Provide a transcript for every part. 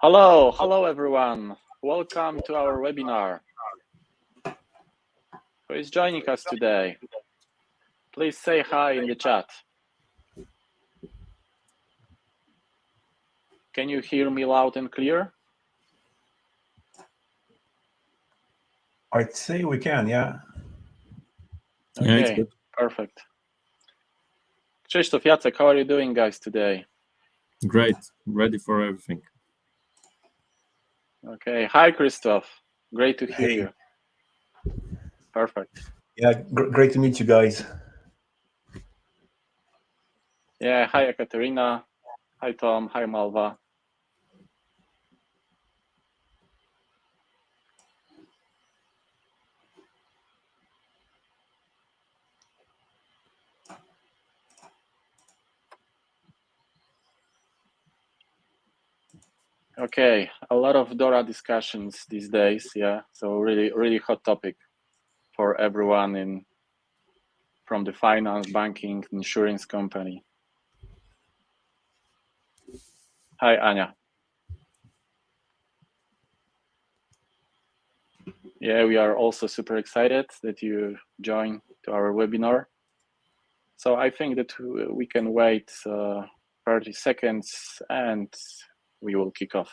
Hello everyone. Welcome to our webinar. Who is joining us today? Please say hi in the chat. Can you hear me loud and clear? I'd say we can, yeah. Okay, yeah, perfect. Krzysztof, Jacek, how are you doing, guys, today? Great, ready for everything. Okay, hi, Christoph. Great to hear Hey. you. Perfect. Yeah, great to meet you guys. Yeah, hi, Ekaterina. Hi, Tom. Hi, Malva. Okay, a lot of DORA discussions these days, yeah. So really hot topic for everyone from the finance, banking, insurance company. Hi, Anya. Yeah, we are also super excited that you joined to our webinar. So I think that we can wait 30 seconds and we will kick off.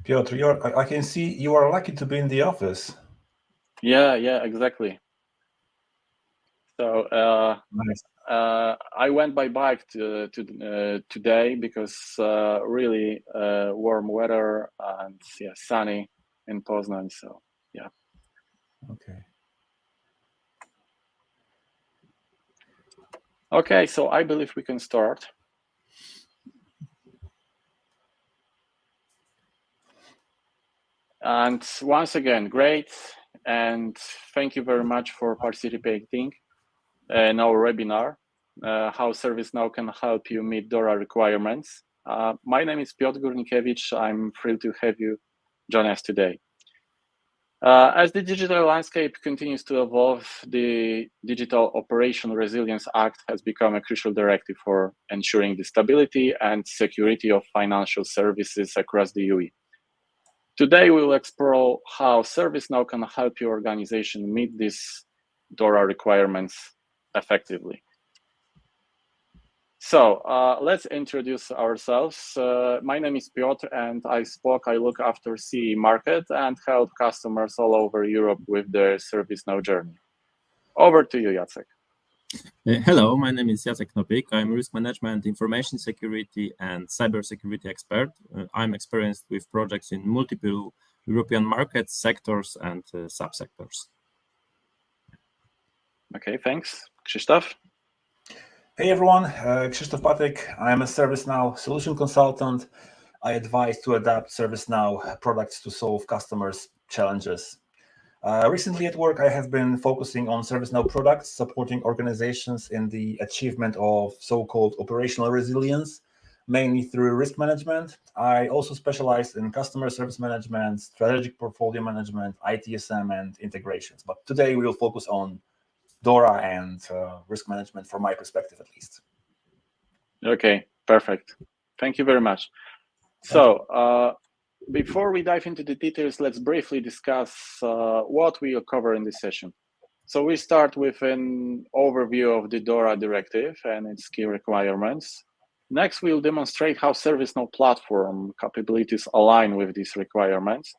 Piotr, I can see you are lucky to be in the office. Yeah, exactly. So Nice. I went by bike today because really warm weather and yeah, sunny in Poznan. So yeah. Okay. Okay, so I believe we can start. And once again, great, and thank you very much for participating in our webinar, how ServiceNow can help you meet DORA requirements. My name is Piotr Górnikiewicz. I'm thrilled to have you join us today. As the digital landscape continues to evolve, the Digital Operation Resilience Act has become a crucial directive for ensuring the stability and security of financial services across the UE. Today, we will explore how ServiceNow can help your organization meet these DORA requirements effectively. So let's introduce ourselves. My name is Piotr, and I look after CE market and help customers all over Europe with their ServiceNow journey. Over to you, Jacek. Hello, my name is Jacek Knopik. I'm risk management, information security, and cybersecurity expert. I'm experienced with projects in multiple European markets, sectors, and subsectors. Okay, thanks. Krzysztof? Hey everyone, Krzysztof Patyk. I'm a ServiceNow solution consultant. I advise to adapt ServiceNow products to solve customers' challenges. Recently at work, I have been focusing on ServiceNow products, supporting organizations in the achievement of so-called operational resilience, mainly through risk management. I also specialize in customer service management, strategic portfolio management, ITSM, and integrations. But today we will focus on DORA and risk management from my perspective, at least. Okay, perfect. Thank you very much. So before we dive into the details, let's briefly discuss what we will cover in this session. So we start with an overview of the DORA Directive and its key requirements. Next, we'll demonstrate how ServiceNow platform capabilities align with these requirements,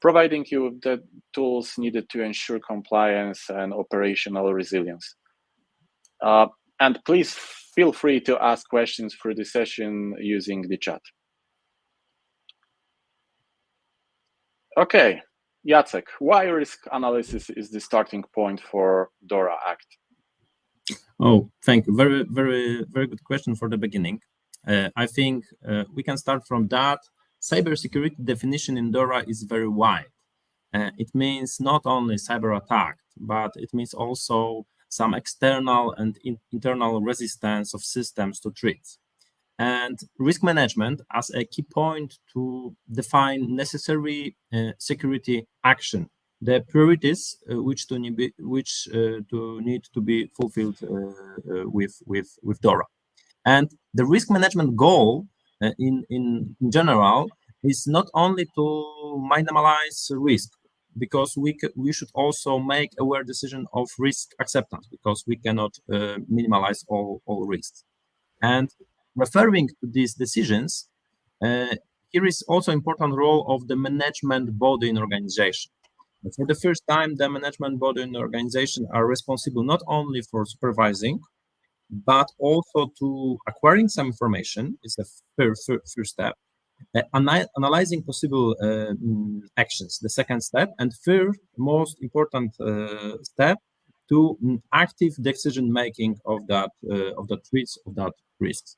providing you with the tools needed to ensure compliance and operational resilience. And please feel free to ask questions through the session using the chat. Okay, Jacek, why risk analysis is the starting point for DORA Act? Oh, thank you. Very good question for the beginning. I think we can start from that. Cybersecurity definition in DORA is very wide. It means not only cyber attack, but it means also some external and internal resistance of systems to threats. And risk management as a key point to define necessary security action, the priorities which need to be fulfilled with DORA. And the risk management goal in general is not only to minimize risk, because we should also make aware decision of risk acceptance, because we cannot minimize all risks. And referring to these decisions, here is also important role of the management body in organization. For the first time, the management body in the organization are responsible not only for supervising, but also to acquiring some information is the first step, analyzing possible actions, the second step, and third, most important step, to active decision making of that threats, of that risks.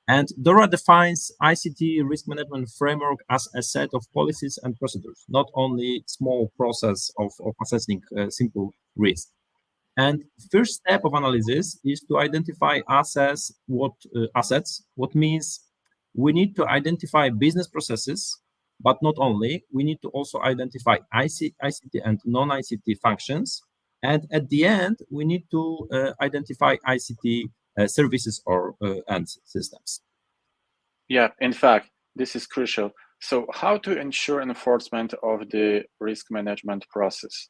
And DORA defines ICT risk management framework as a set of policies and procedures, not only small process of assessing simple risk. And first step of analysis is to identify assets. What means we need to identify business processes, but not only, we need to also identify ICT and non-ICT functions. And at the end, we need to identify ICT services or and systems. Yeah, in fact, this is crucial. So how to ensure enforcement of the risk management process?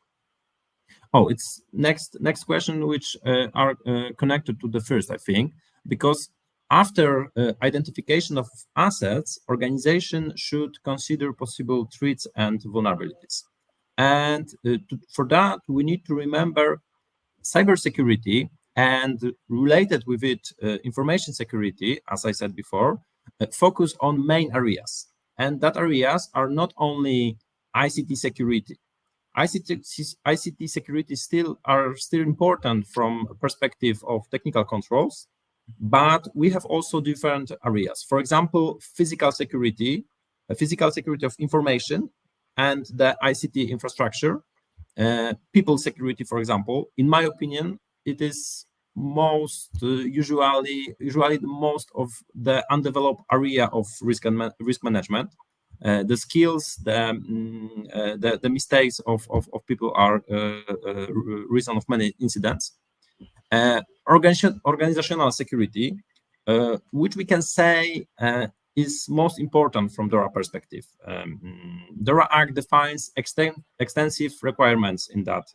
Oh, it's next question, which are connected to the first, I think, because after identification of assets, organization should consider possible threats and vulnerabilities. And for that, we need to remember cybersecurity and related with it information security, as I said before, focus on main areas. And that areas are not only ICT security. ICT security are still important from a perspective of technical controls, but we have also different areas. For example, physical security of information and the ICT infrastructure. People security, for example, in my opinion, it is most usually the most of the undeveloped area of risk management. The skills, the mistakes of people are reason of many incidents. Organizational security, which we can say is most important from DORA perspective. DORA Act defines extensive requirements in that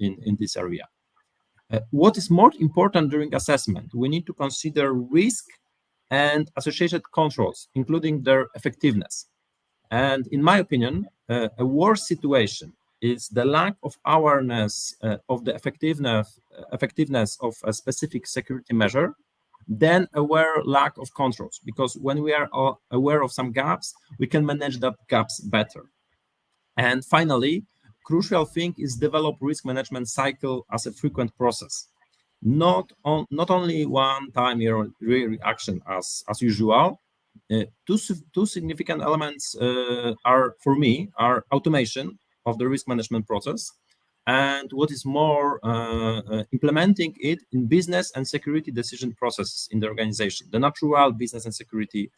in this area. What is more important during assessment? We need to consider risk and associated controls, including their effectiveness. And in my opinion, a worse situation is the lack of awareness of the effectiveness of a specific security measure, then lack of controls. Because when we are aware of some gaps, we can manage that gaps better. And finally, crucial thing is develop risk management cycle as a frequent process. Not only one time reaction as usual. Two significant elements are automation of the risk management process, and what is more, implementing it in business and security decision processes in the organization, the natural business and security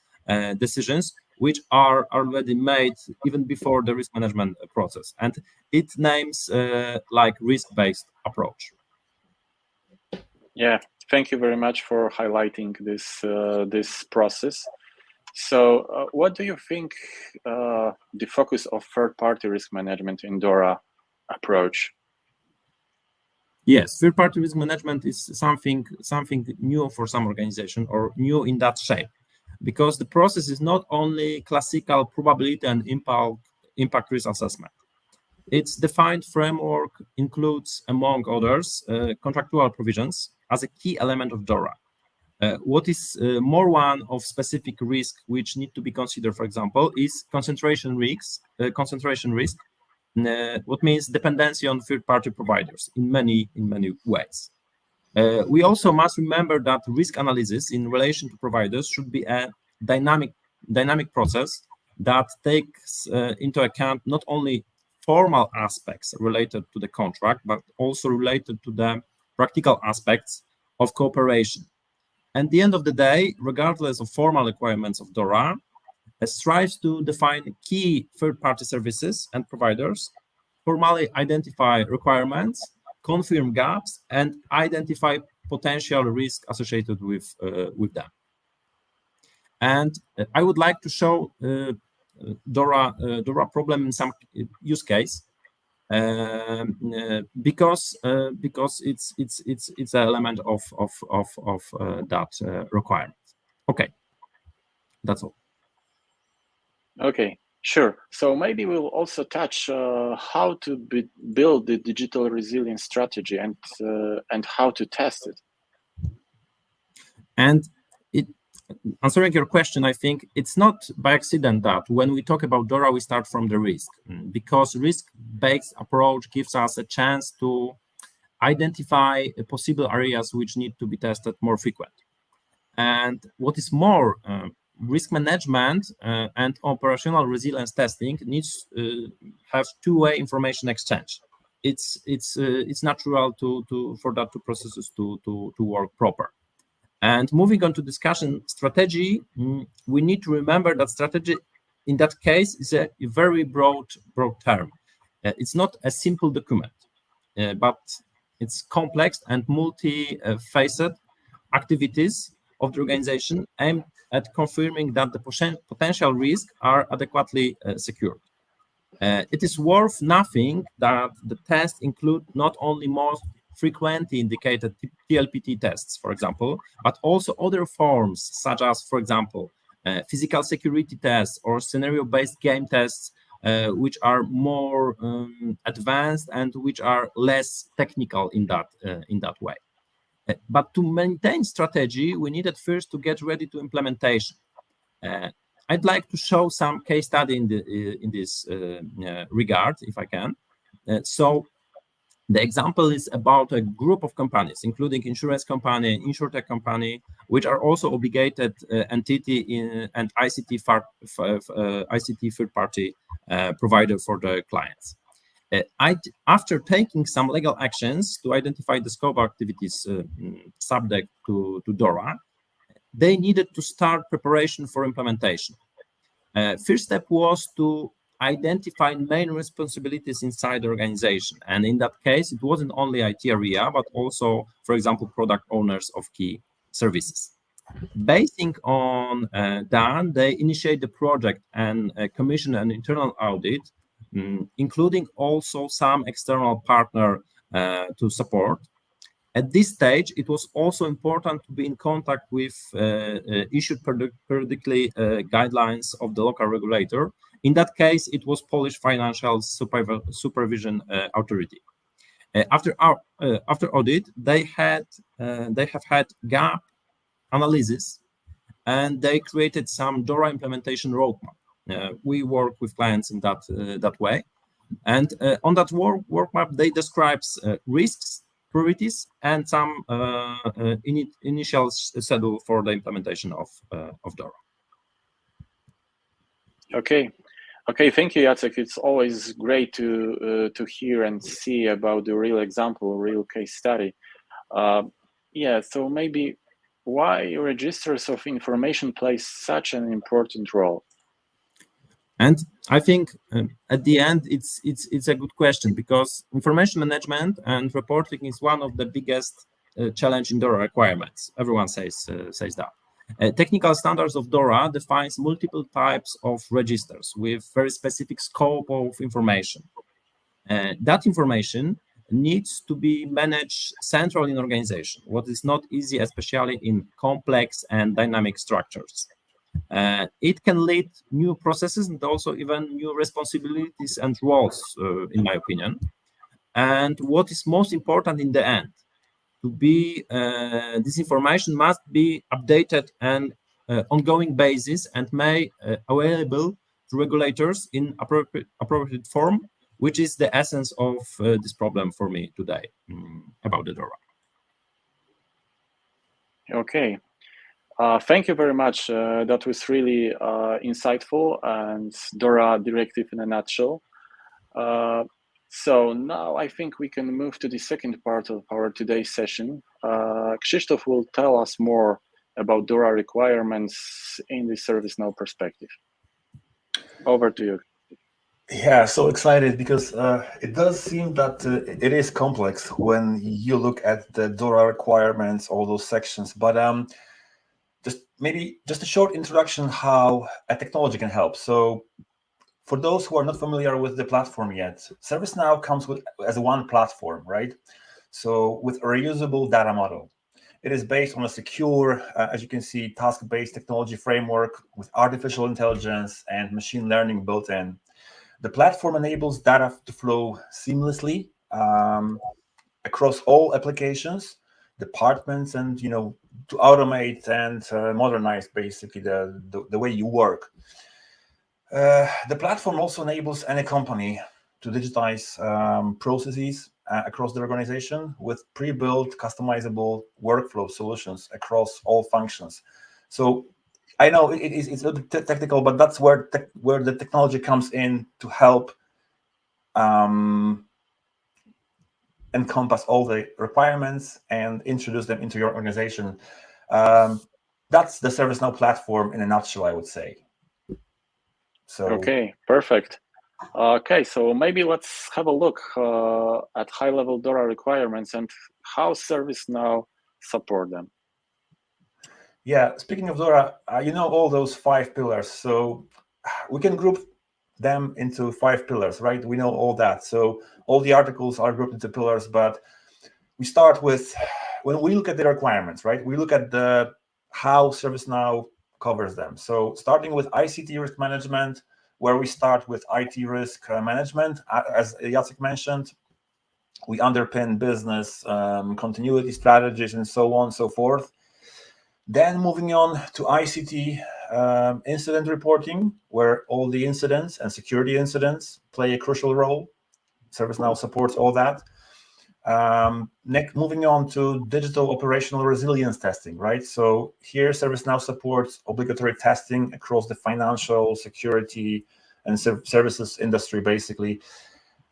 decisions, which are already made even before the risk management process, and it names like risk-based approach. Yeah, thank you very much for highlighting this process. So what do you think the focus of third-party risk management in DORA approach? Yes, third-party risk management is something new for some organization, or new in that shape, because the process is not only classical probability and impact risk assessment. Its defined framework includes, among others, contractual provisions as a key element of DORA. What is more one of specific risk which need to be considered, for example, is concentration risk, what means dependency on third-party providers in many ways. We also must remember that risk analysis in relation to providers should be a dynamic process that takes into account not only formal aspects related to the contract, but also related to the practical aspects of cooperation. At the end of the day, regardless of formal requirements of DORA, strives to define key third-party services and providers, formally identify requirements, confirm gaps, and identify potential risk associated with them. And I would like to show DORA problem in some use case because it's an element of that requirement. Okay, that's all. Okay, sure. So maybe we'll also touch how to build the digital resilience strategy and how to test it. And answering your question, I think it's not by accident that when we talk about DORA, we start from the risk, because risk-based approach gives us a chance to identify possible areas which need to be tested more frequent. And what is more, risk management and operational resilience testing needs have two-way information exchange. It's natural for that two processes to work proper. And moving on to discussion strategy, we need to remember that strategy in that case is a very broad term. It's not a simple document, but it's complex and multi-facet activities of the organization aimed at confirming that the potential risks are adequately secured. It is worth noting that the tests include not only most frequently indicated TLPT tests, for example, but also other forms such as, for example, physical security tests or scenario-based game tests, which are more advanced and which are less technical in that way. But to maintain strategy, we needed first to get ready to implementation. I'd like to show some case study in this regard, if I can. So the example is about a group of companies, including insurance company, insurtech company, which are also obligated entity and ICT third-party provider for the clients. After taking some legal actions to identify the scope of activities subject to DORA, they needed to start preparation for implementation. First step was to identify main responsibilities inside the organization. And in that case, it wasn't only IT area, but also, for example, product owners of key services. Basing on that, they initiate the project and commission an internal audit, including also some external partner to support. At this stage, it was also important to be in contact with issued periodically guidelines of the local regulator. In that case, it was Polish Financial Supervision Authority. After audit, they have had gap analysis, and they created some DORA implementation roadmap. We work with clients in that way, and on that roadmap, they describes risks, priorities, and some initial schedule for the implementation of DORA. Okay, thank you, Jacek. It's always great to hear and see about the real example, real case study. Yeah, so maybe why registers of information play such an important role? And I think at the end, it's a good question, because information management and reporting is one of the biggest challenge in DORA requirements. Everyone says that. Technical standards of DORA defines multiple types of registers with very specific scope of information. That information needs to be managed centrally in organization, what is not easy, especially in complex and dynamic structures. It can lead new processes and also even new responsibilities and roles, in my opinion. And what is most important in the end, this information must be updated and ongoing basis and made available to regulators in appropriate form, which is the essence of this problem for me today about the DORA. Okay. Thank you very much. That was really insightful and DORA Directive in a nutshell. So now I think we can move to the second part of our today's session. Krzysztof will tell us more about DORA requirements in the ServiceNow perspective. Over to you. Yeah, so excited because it does seem that it is complex when you look at the DORA requirements, all those sections. But just maybe just a short introduction how a technology can help. So for those who are not familiar with the platform yet, ServiceNow comes as one platform, right? So with a reusable data model. It is based on a secure, as you can see, task-based technology framework with artificial intelligence and machine learning built in. The platform enables data to flow seamlessly across all applications, departments, and to automate and modernize basically the way you work. The platform also enables any company to digitize processes across the organization with pre-built, customizable workflow solutions across all functions. So I know it's a little bit technical, but that's where the technology comes in to help encompass all the requirements and introduce them into your organization. That's the ServiceNow platform in a nutshell, I would say. So okay, perfect. Okay, so maybe let's have a look at high-level DORA requirements and how ServiceNow support them. Yeah, speaking of DORA, all those 5 pillars. So we can group them into 5 pillars, right? We know all that. So all the articles are grouped into pillars, but we start with, when we look at the requirements, right? We look at how ServiceNow covers them. So starting with ICT risk management, where we start with IT risk management, as Jacek mentioned, we underpin business continuity strategies and so on and so forth. Then moving on to ICT incident reporting, where all the incidents and security incidents play a crucial role. ServiceNow supports all that. Next, moving on to digital operational resilience testing, right? So here ServiceNow supports obligatory testing across the financial, security, and services industry, basically.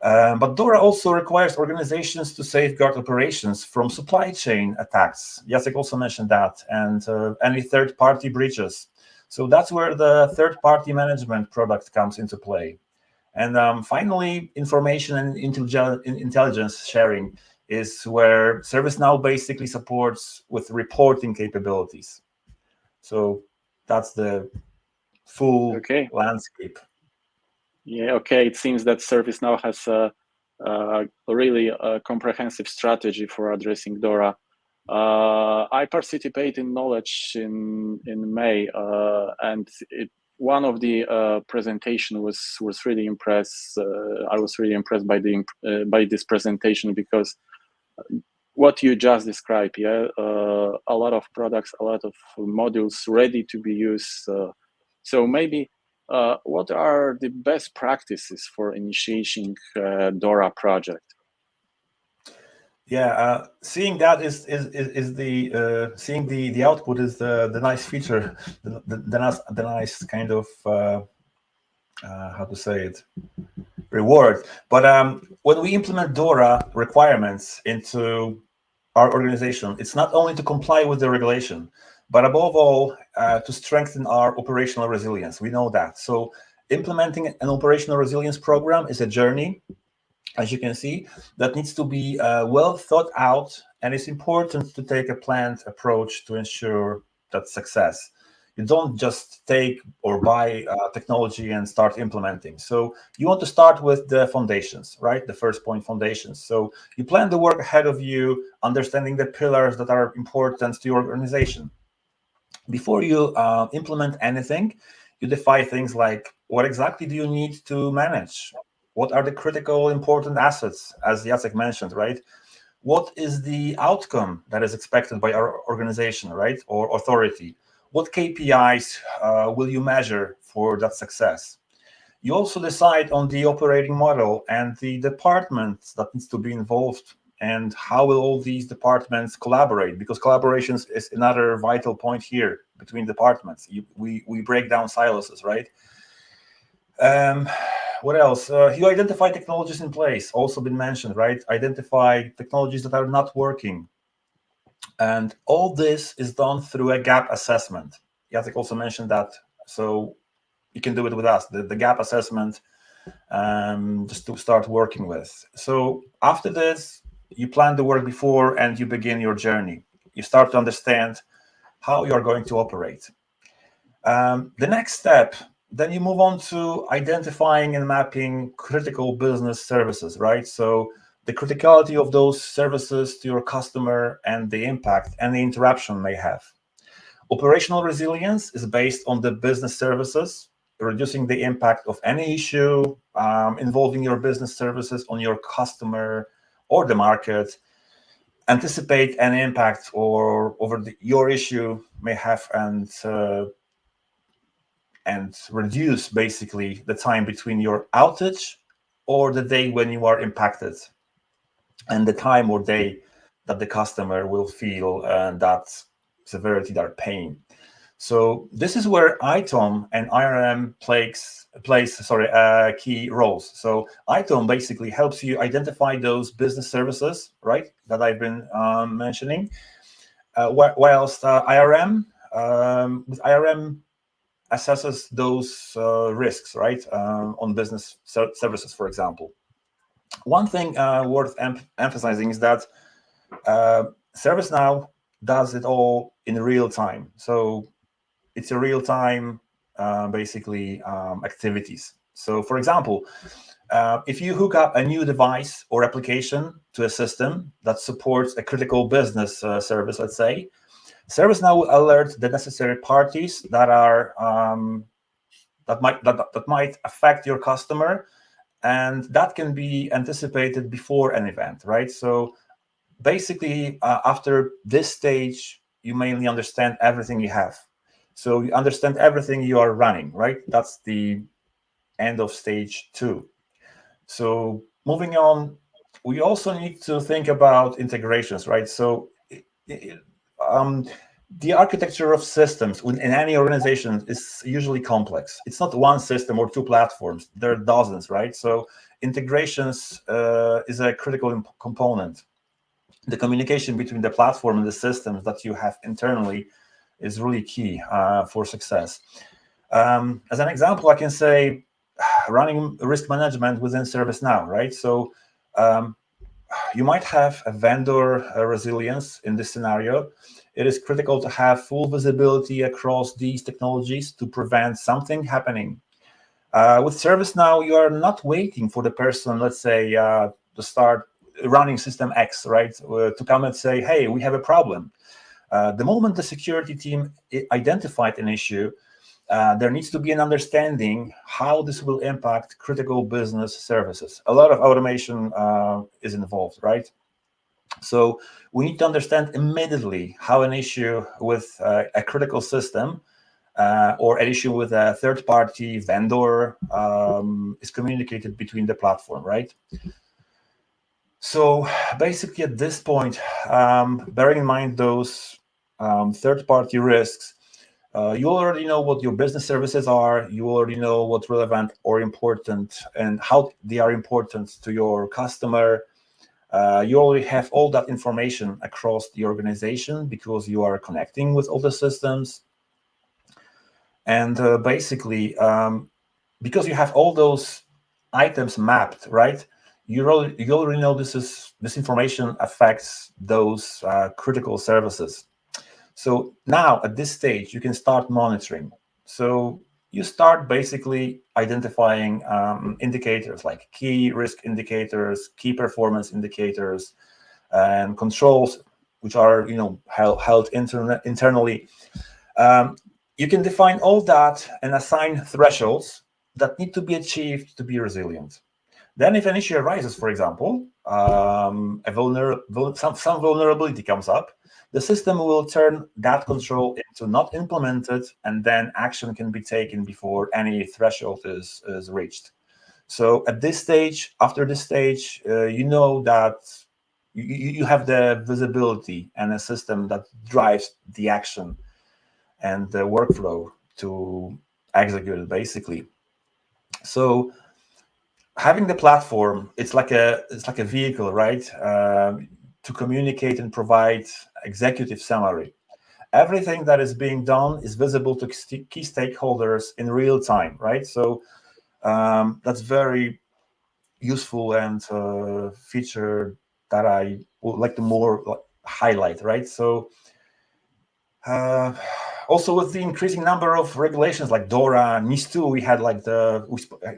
But DORA also requires organizations to safeguard operations from supply chain attacks. Jacek also mentioned that, and any third-party breaches. So that's where the third-party management product comes into play. And finally, information and intelligence sharing is where ServiceNow basically supports with reporting capabilities. So that's the full landscape. Yeah, okay. It seems that ServiceNow has a really comprehensive strategy for addressing DORA. I participate in Knowledge in May, and one of the presentation was really impressed. I was really impressed by this presentation because what you just described, a lot of products, a lot of modules ready to be used. So maybe what are the best practices for initiating DORA project? Yeah, seeing that is the seeing the output is the nice feature, the nice kind of how to say it, reward. But when we implement DORA requirements into our organization, it's not only to comply with the regulation, but above all, to strengthen our operational resilience. We know that. So implementing an operational resilience program is a journey, as you can see, that needs to be well thought out, and it's important to take a planned approach to ensure that success. You don't just take or buy technology and start implementing. So you want to start with the foundations, right? The first point, foundations. So you plan the work ahead of you, understanding the pillars that are important to your organization. Before you implement anything, you define things like, what exactly do you need to manage? What are the critical important assets, as Jacek mentioned, right? What is the outcome that is expected by our organization, right? Or authority? What KPIs will you measure for that success? You also decide on the operating model and the departments that needs to be involved, and how will all these departments collaborate? Because collaborations is another vital point here between departments. We break down silos, right? What else? You identify technologies in place, also been mentioned, right? Identify technologies that are not working. And all this is done through a gap assessment. Jacek also mentioned that. So you can do it with us, the gap assessment, just to start working with. So after this, you plan the work before and you begin your journey. You start to understand how you are going to operate. The next step, then you move on to identifying and mapping critical business services, right? So the criticality of those services to your customer and the impact any interruption may have. Operational resilience is based on the business services, reducing the impact of any issue involving your business services on your customer or the market. Anticipate any impact or over your issue may have, and reduce basically the time between your outage or the day when you are impacted and the time or day that the customer will feel that severity, that pain. So this is where ITOM and IRM plays key roles. So ITOM basically helps you identify those business services, right, that I've been mentioning, whilst IRM, with IRM assesses those risks, right, on business services, for example. One thing worth emphasizing is that ServiceNow does it all in real time. So it's a real-time, basically, activities. So, for example, if you hook up a new device or application to a system that supports a critical business service, let's say, ServiceNow will alert the necessary parties that are that might affect your customer, and that can be anticipated before an event, right? So basically, after this stage, you mainly understand everything you have. So you understand everything you are running, right? That's the end of stage 2. So moving on, we also need to think about integrations, right? So the architecture of systems in any organization is usually complex. It's not one system or two platforms. There are dozens, right? So integrations is a critical component. The communication between the platform and the systems that you have internally is really key for success. As an example, I can say running risk management within ServiceNow, right? So you might have a vendor resilience in this scenario. It is critical to have full visibility across these technologies to prevent something happening. With ServiceNow, you are not waiting for the person, let's say, to start running system X, right, to come and say, hey, we have a problem. The moment the security team identified an issue, there needs to be an understanding how this will impact critical business services. A lot of automation is involved, right? So we need to understand immediately how an issue with a critical system or an issue with a third-party vendor is communicated between the platform, right? So basically at this point, bearing in mind those third-party risks, you already know what your business services are. You already know what's relevant or important and how they are important to your customer. You already have all that information across the organization because you are connecting with all the systems. And basically, because you have all those items mapped, right? You already know this information affects those critical services. So now at this stage, you can start monitoring. So you start basically identifying indicators like key risk indicators, key performance indicators, and controls, which are held internally. You can define all that and assign thresholds that need to be achieved to be resilient. Then if an issue arises, for example, some vulnerability comes up, the system will turn that control into not implemented, and then action can be taken before any threshold is reached. So at this stage, after this stage, you know that you have the visibility and a system that drives the action and the workflow to execute it, basically. So having the platform, it's like a vehicle, right, to communicate and provide executive summary. Everything that is being done is visible to key stakeholders in real time, right? So that's very useful and feature that I would like to more highlight, right? So Also, with the increasing number of regulations like DORA, NIS2, we had like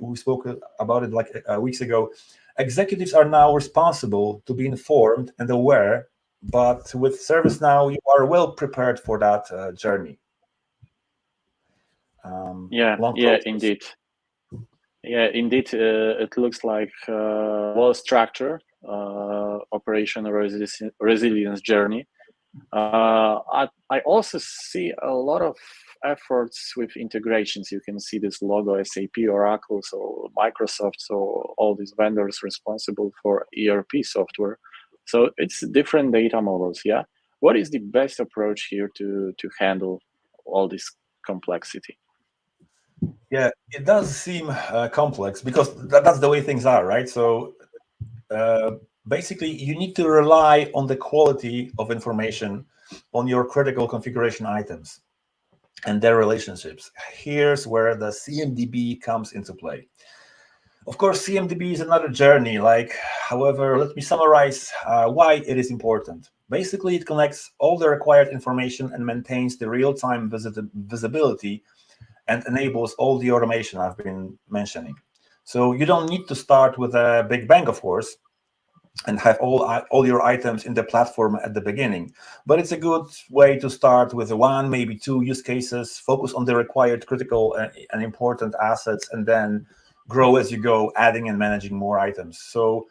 we spoke about it like weeks ago. Executives are now responsible to be informed and aware, but with ServiceNow, you are well prepared for that journey. Yeah, indeed. Yeah, indeed, it looks like well-structured operational resilience journey. I also see a lot of efforts with integrations. You can see this logo, SAP, Oracle, so Microsoft, so all these vendors responsible for ERP software. So it's different data models, yeah? What is the best approach here to handle all this complexity? Yeah, it does seem complex because that's the way things are, right? So basically, you need to rely on the quality of information on your critical configuration items and their relationships. Here's where the CMDB comes into play. Of course, CMDB is another journey. However, let me summarize why it is important. Basically, it connects all the required information and maintains the real-time visibility and enables all the automation I've been mentioning. So you don't need to start with a big bang, of course, and have all your items in the platform at the beginning. But it's a good way to start with one, maybe two use cases, focus on the required critical and important assets, and then grow as you go, adding and managing more items. So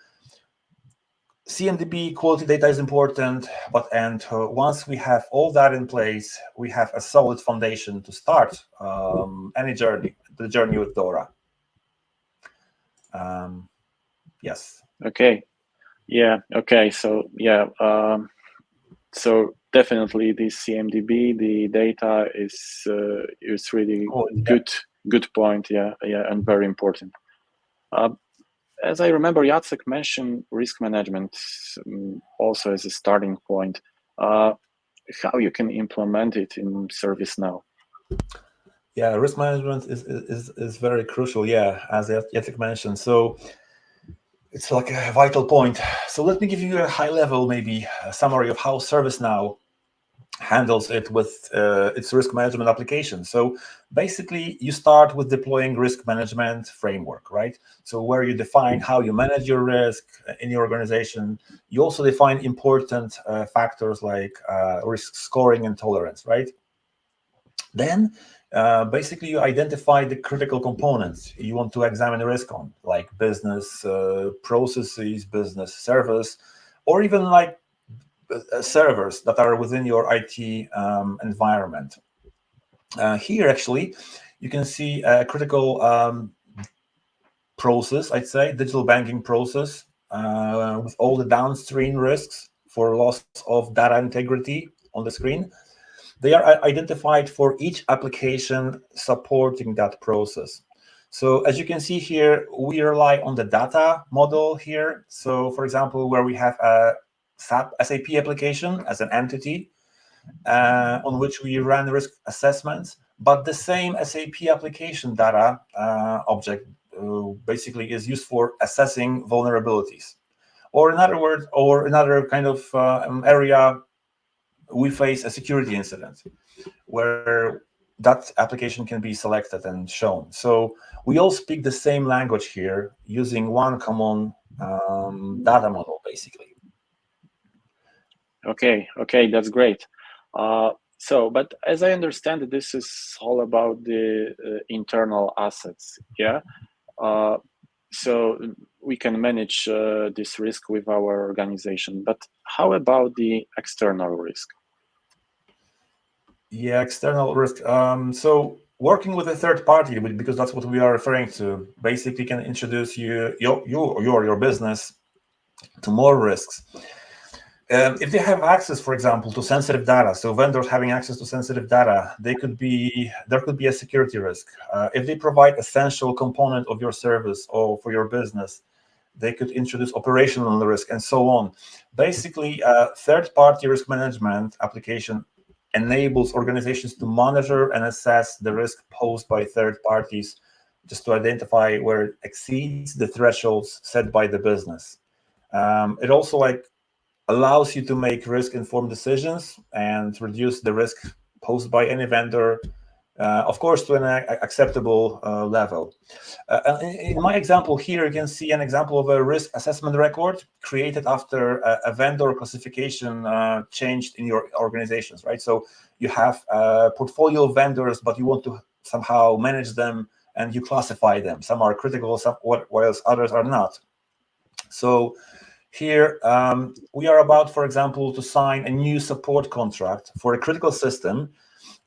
CMDB quality data is important, but once we have all that in place, we have a solid foundation to start any journey, the journey with DORA. Yes. Okay. Yeah. Okay. So yeah. So definitely this CMDB, the data is really good point. Yeah. Yeah, and very important. As I remember, Jacek mentioned risk management also as a starting point. How you can implement it in ServiceNow? Yeah, risk management is very crucial. Yeah, as Jacek mentioned. So it's like a vital point. So let me give you a high level, maybe a summary of how ServiceNow handles it with its risk management application. So basically, you start with deploying risk management framework, right? So where you define how you manage your risk in your organization. You also define important factors like risk scoring and tolerance, right? Then basically you identify the critical components you want to examine the risk on, like business processes, business service, or even like servers that are within your IT environment. Here, actually, you can see a critical process, I'd say, digital banking process with all the downstream risks for loss of data integrity on the screen. They are identified for each application supporting that process. So as you can see here, we rely on the data model here. So for example, where we have a SAP application as an entity on which we run risk assessments, but the same SAP application data object basically is used for assessing vulnerabilities. Or in other words, or another kind of area, we face a security incident where that application can be selected and shown. So we all speak the same language here using one common data model, basically. Okay, that's great. But as I understand it, this is all about the internal assets, yeah? So we can manage this risk with our organization, but how about the external risk? Yeah, external risk. So working with a third party, because that's what we are referring to, basically can introduce your business to more risks. If they have access, for example, to sensitive data, so vendors having access to sensitive data, there could be a security risk. If they provide essential component of your service or for your business, they could introduce operational risk and so on. Basically, third-party risk management application enables organizations to monitor and assess the risk posed by third parties, just to identify where it exceeds the thresholds set by the business. It also allows you to make risk-informed decisions and reduce the risk posed by any vendor, of course, to an acceptable level. In my example here, you can see an example of a risk assessment record created after a vendor classification changed in your organizations, right? So you have a portfolio of vendors, but you want to somehow manage them and you classify them. Some are critical, some whilst others are not. So here we are about, for example, to sign a new support contract for a critical system.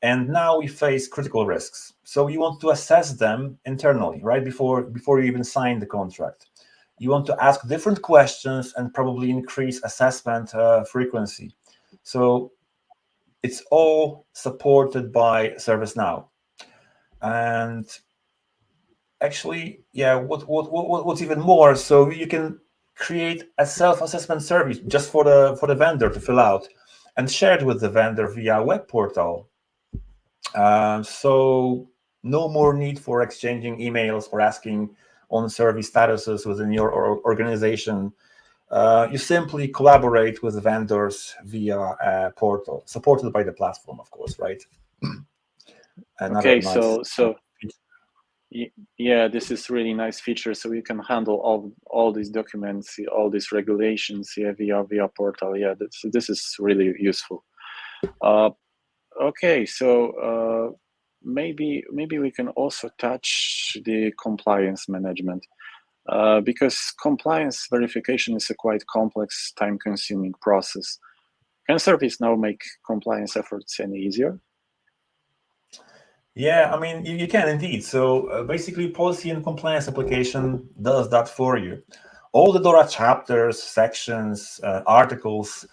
And now we face critical risks. So you want to assess them internally, right? Before you even sign the contract. You want to ask different questions and probably increase assessment frequency. So it's all supported by ServiceNow. And actually, yeah, what's even more, so you can create a self-assessment service just for the vendor to fill out and share it with the vendor via web portal. So no more need for exchanging emails or asking on service statuses within your organization. You simply collaborate with vendors via a portal, supported by the platform, of course, right? Okay, yeah, this is really nice feature. So you can handle all these documents, all these regulations, yeah, via portal. Yeah, this is really useful. Okay, so maybe we can also touch the compliance management, because compliance verification is a quite complex, time-consuming process. Can ServiceNow make compliance efforts any easier? Yeah, I mean, you can indeed. So basically, policy and compliance application does that for you. All the DORA chapters, sections, articles,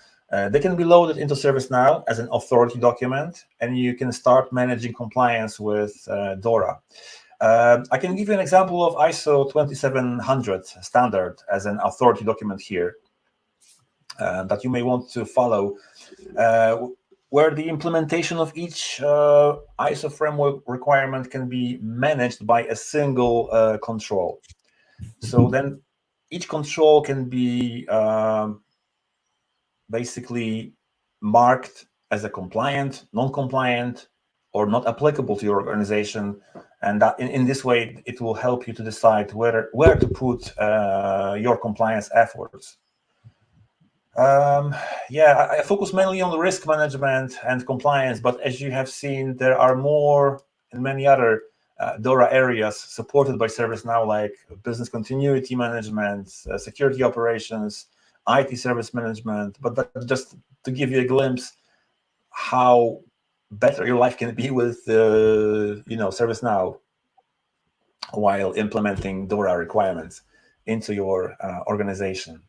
they can be loaded into ServiceNow as an authority document, and you can start managing compliance with DORA. I can give you an example of ISO 27700 standard as an authority document here that you may want to follow, where the implementation of each ISO framework requirement can be managed by a single control. So then each control can be basically marked as a compliant, non-compliant, or not applicable to your organization. And that in this way, it will help you to decide where to put your compliance efforts. Yeah, I focus mainly on the risk management and compliance, but as you have seen, there are more and many other DORA areas supported by ServiceNow, like business continuity management, security operations, IT service management. But that just to give you a glimpse how better your life can be with ServiceNow while implementing DORA requirements into your organization.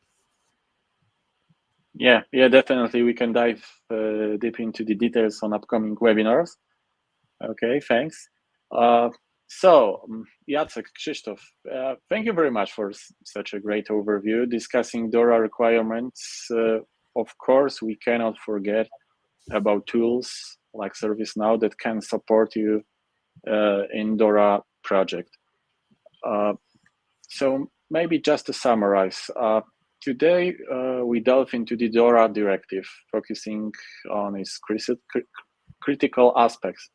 Yeah, definitely. We can dive deep into the details on upcoming webinars. Okay, thanks. So, Jacek, Krzysztof, thank you very much for such a great overview discussing DORA requirements. Of course, we cannot forget about tools like ServiceNow that can support you in DORA project. So maybe just to summarize, today we delve into the DORA Directive, focusing on its critical aspects,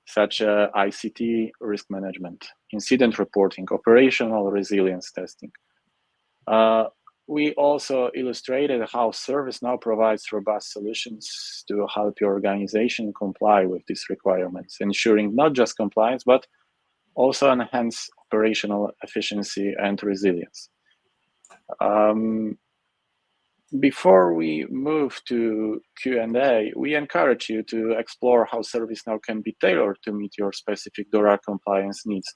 such as ICT, risk management, incident reporting, operational resilience testing. We also illustrated how ServiceNow provides robust solutions to help your organization comply with these requirements, ensuring not just compliance, but also enhance operational efficiency and resilience. Before we move to Q&A, we encourage you to explore how ServiceNow can be tailored to meet your specific DORA compliance needs.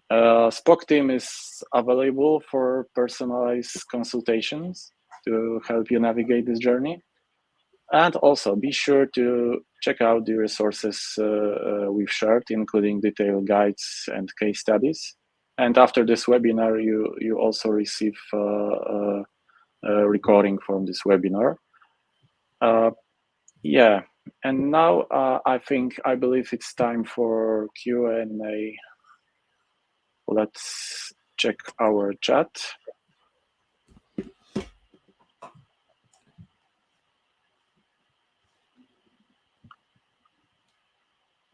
Spock team is available for personalized consultations to help you navigate this journey. And also be sure to check out the resources we've shared, including detailed guides and case studies. And after this webinar, you also receive a recording from this webinar. Yeah, and now I believe it's time for Q&A. Let's check our chat.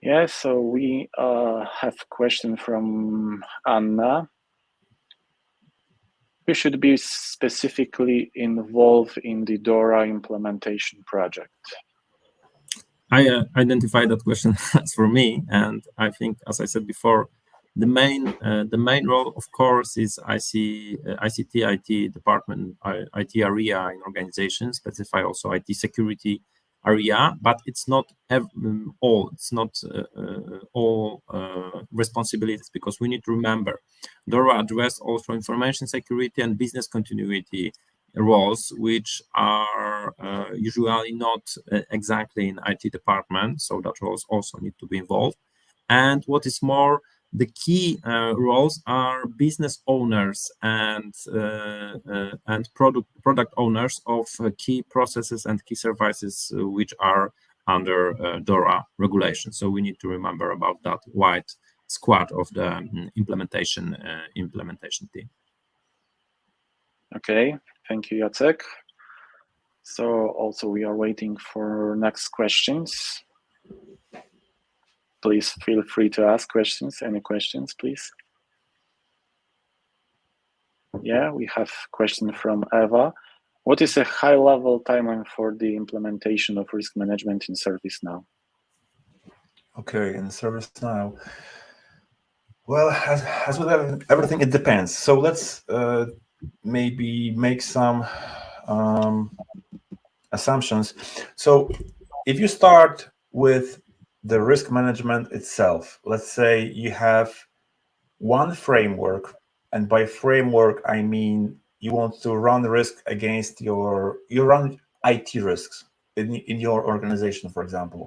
Yeah, so we have a question from Anna. Who should be specifically involved in the DORA implementation project? I identify that question as for me, and I think, as I said before, the main role, of course, is ICT, IT department, IT area in organizations, specify also IT security area, but it's not all. It's not all responsibilities, because we need to remember DORA address also information security and business continuity roles, which are usually not exactly in IT department, so that roles also need to be involved. And what is more, the key roles are business owners and product owners of key processes and key services which are under DORA regulation. So we need to remember about that wide squad of the implementation team. Okay, thank you, Jacek. So also we are waiting for next questions. Please feel free to ask questions. Any questions, please? Yeah, we have a question from Eva. What is a high-level timeline for the implementation of risk management in ServiceNow? Okay, in ServiceNow, well, as with everything, it depends. So let's maybe make some assumptions. So if you start with the risk management itself, let's say you have one framework, and by framework I mean you want to run risk against you run IT risks in your organization, for example,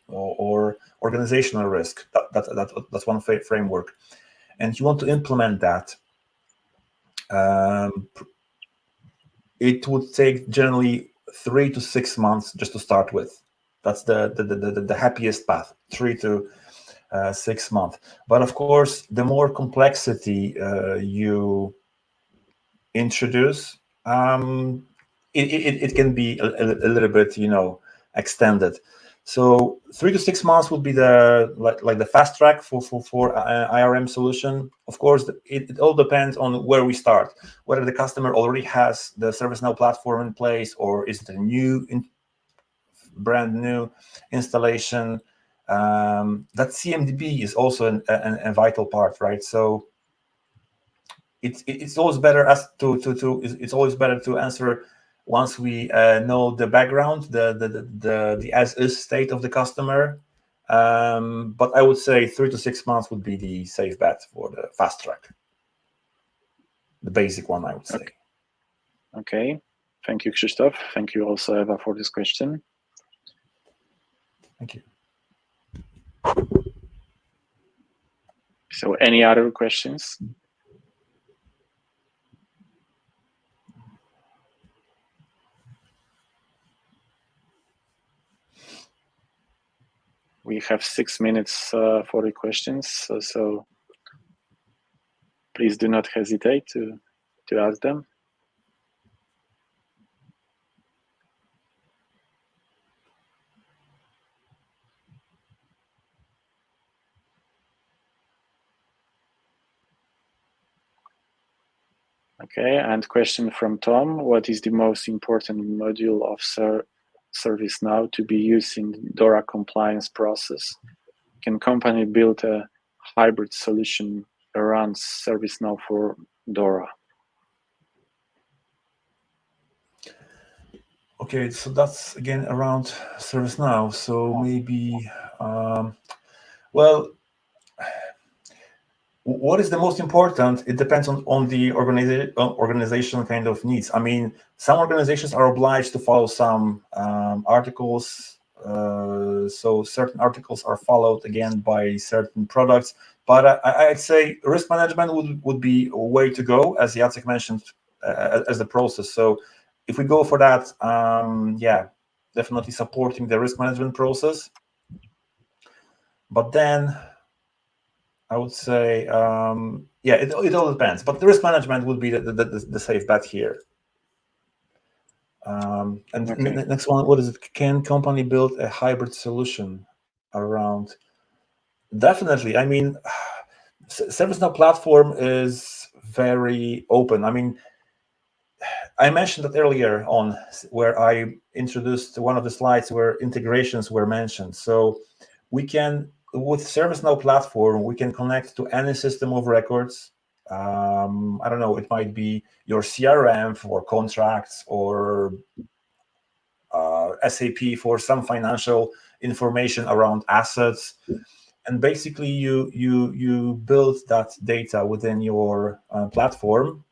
or organizational risk. That's one framework, and you want to implement that. It would take generally 3 to 6 months just to start with. That's the happiest path, 3 to 6 months. But of course, the more complexity you introduce, it can be a little bit, extended. So 3 to 6 months would be the like the fast track for IRM solution. Of course, it all depends on where we start, whether the customer already has the ServiceNow platform in place, or is it a brand new installation. That CMDB is also a vital part, right? So it's always better it's always better to answer once we know the background, the as is state of the customer. But I would say 3 to 6 months would be the safe bet for the fast track, the basic one, I would say. Okay. Thank you, Krzysztof. Thank you also, Eva, for this question. Thank you. So any other questions? We have 6 minutes for the questions, so please do not hesitate to ask them. Okay, and question from Tom. What is the most important module of ServiceNow to be used in DORA compliance process? Can company build a hybrid solution around ServiceNow for DORA? Okay, so that's again around ServiceNow. So maybe, well, what is the most important? It depends on the organizational kind of needs. I mean, some organizations are obliged to follow some articles. So certain articles are followed again by certain products. But I'd say risk management would be a way to go, as Jacek mentioned, as the process. So if we go for that, yeah, definitely supporting the risk management process. But then I would say, yeah, it all depends. But the risk management would be the safe bet here. And okay. Next one, what is it? Can company build a hybrid solution around Definitely. I mean, ServiceNow platform is very open. I mean, I mentioned that earlier on, where I introduced one of the slides where integrations were mentioned. So we can, with ServiceNow platform, we can connect to any system of records. I don't know, it might be your CRM for contracts, or SAP for some financial information around assets. And basically you build that data within your platform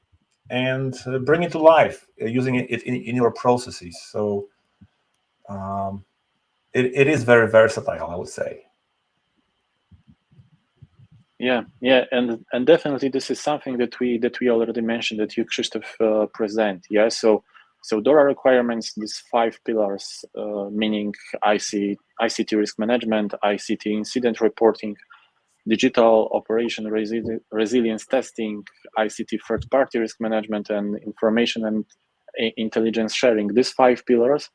and bring it to life using it in your processes. So it is very versatile, I would say. Yeah, and definitely this is something that we already mentioned, that you, Krzysztof, present. Yeah, so DORA requirements, these 5 pillars, meaning ICT risk management, ICT incident reporting, digital operation resilience testing, ICT third-party risk management, and information and intelligence sharing. These 5 pillars,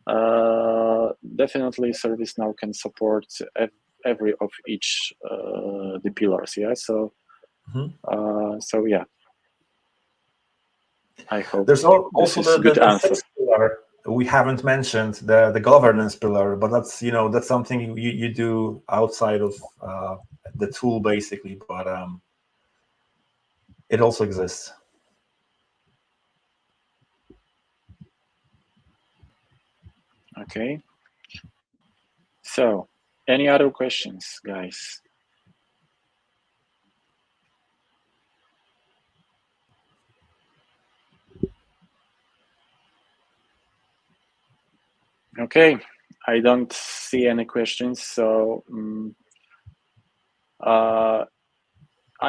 definitely ServiceNow can support every of each the pillars. Yeah, so so yeah, I hope there's also this is a good answer. 6th pillar we haven't mentioned, the governance pillar, but that's that's something you do outside of the tool basically, but it also exists. Okay, so any other questions, guys? Okay, I don't see any questions, so I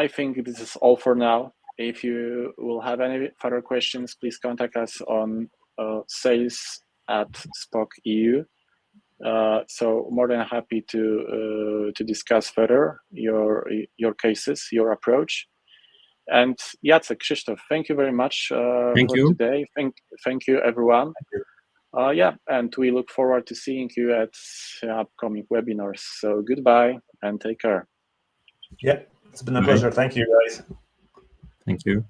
think this is all for now. If you will have any further questions, please contact us on sales@spock.eu. So more than happy to discuss further your cases, your approach. And Jacek, Krzysztof, thank you very much for today. Thank you, everyone. Thank you. Yeah, and we look forward to seeing you at upcoming webinars. So goodbye and take care. Yeah, it's been a pleasure. Thank you, guys. Thank you.